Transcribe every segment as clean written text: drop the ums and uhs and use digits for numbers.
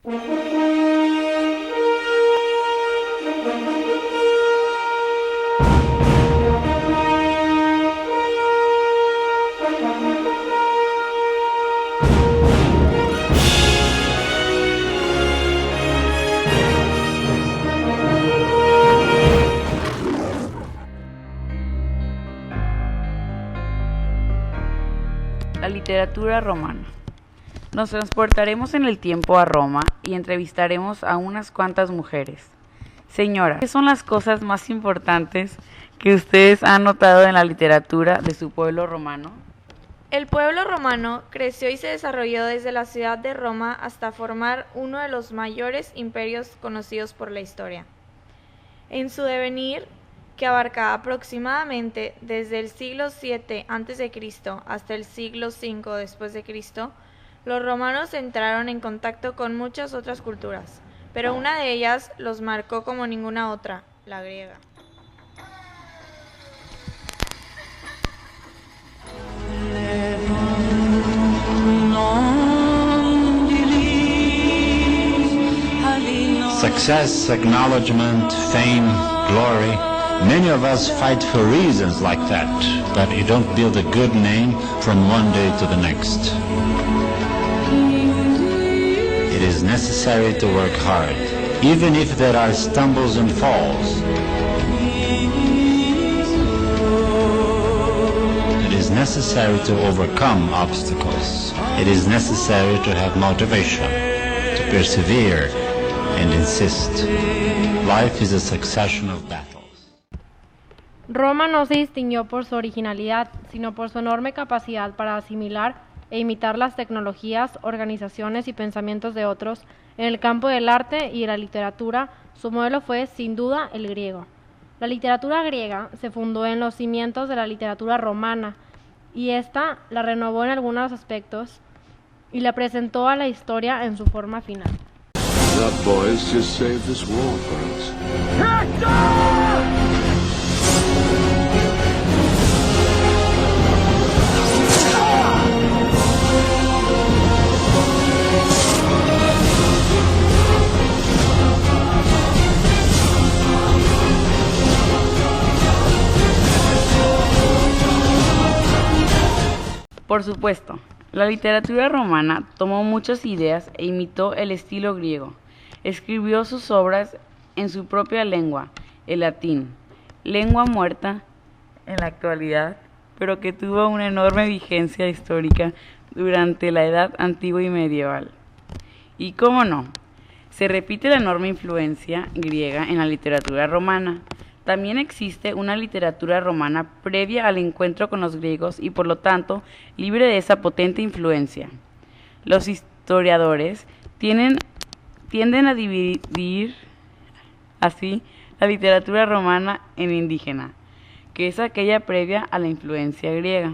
La literatura romana. Nos transportaremos en el tiempo a Roma y entrevistaremos a unas cuantas mujeres. Señora, ¿qué son las cosas más importantes que ustedes han notado en la literatura de su pueblo romano? El pueblo romano creció y se desarrolló desde la ciudad de Roma hasta formar uno de los mayores imperios conocidos por la historia. En su devenir, que abarcaba aproximadamente desde el siglo VII a.C. hasta el siglo V después de Cristo, los romanos entraron en contacto con muchas otras culturas, pero una de ellas los marcó como ninguna otra, la griega. Success, acknowledgement, fame, glory. Many of us fight for reasons like that, but you don't build a good name from one day to the next. It is necessary to work hard, even if there are stumbles and falls. It is necessary to overcome obstacles. It is necessary to have motivation, to persevere and insist. Life is a succession of battles. Roma no se distinguió por su originalidad, sino por su enorme capacidad para asimilar e imitar las tecnologías, organizaciones y pensamientos de otros. En el campo del arte y de la literatura, su modelo fue, sin duda, el griego. La literatura griega se fundó en los cimientos de la literatura romana, y ésta la renovó en algunos aspectos y la presentó a la historia en su forma final. The boys just saved this war for us. Por supuesto, la literatura romana tomó muchas ideas e imitó el estilo griego. Escribió sus obras en su propia lengua, el latín, lengua muerta en la actualidad, pero que tuvo una enorme vigencia histórica durante la Edad Antigua y medieval. Y cómo no, se repite la enorme influencia griega en la literatura romana. También existe una literatura romana previa al encuentro con los griegos y por lo tanto libre de esa potente influencia. Los historiadores tienden a dividir así la literatura romana en indígena, que es aquella previa a la influencia griega,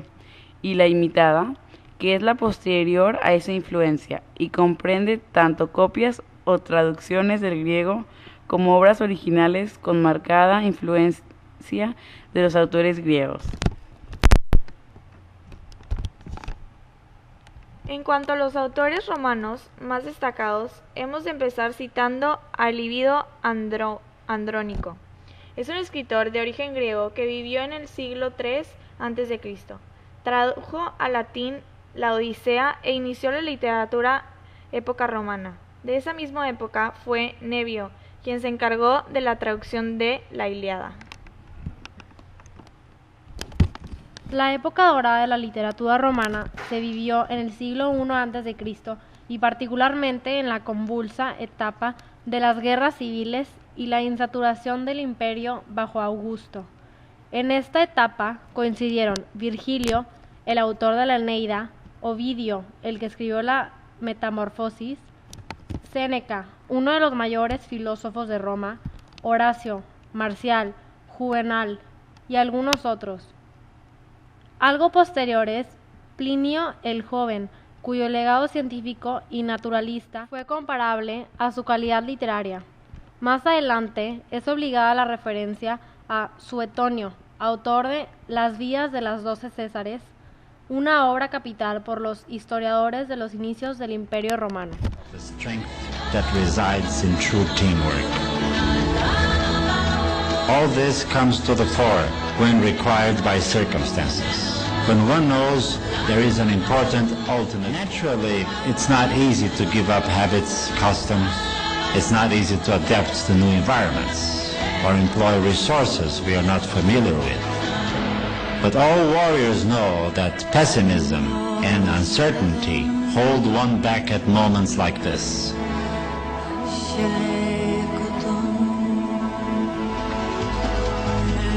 y la imitada, que es la posterior a esa influencia, y comprende tanto copias o traducciones del griego como obras originales con marcada influencia de los autores griegos. En cuanto a los autores romanos más destacados, hemos de empezar citando a Livido Andrónico. Es un escritor de origen griego que vivió en el siglo III a.C. Tradujo al latín la Odisea e inició la literatura época romana. De esa misma época fue Nevio, quien se encargó de la traducción de la Ilíada. La época dorada de la literatura romana se vivió en el siglo I a.C. y particularmente en la convulsa etapa de las guerras civiles y la insaturación del imperio bajo Augusto. En esta etapa coincidieron Virgilio, el autor de la Eneida, Ovidio, el que escribió la Metamorfosis, Séneca, uno de los mayores filósofos de Roma, Horacio, Marcial, Juvenal y algunos otros. Algo posteriores, Plinio el Joven, cuyo legado científico y naturalista fue comparable a su calidad literaria. Más adelante es obligada la referencia a Suetonio, autor de Las Vías de las 12 Césares, una obra capital por los historiadores de los inicios del Imperio Romano. The strength that resides in true teamwork. All this comes to the fore when required by circumstances. When one knows there is an important ultimate. Naturally, it's not easy to give up habits, customs. It's not easy to adapt to new environments or employ resources we are not familiar with. But all warriors know that pessimism and uncertainty hold one back at moments like this.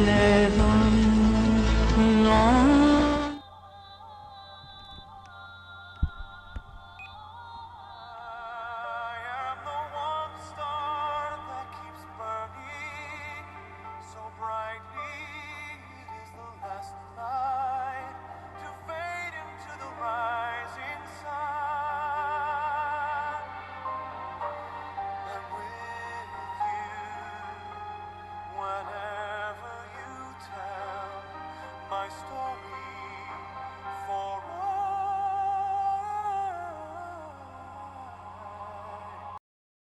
Lève un nom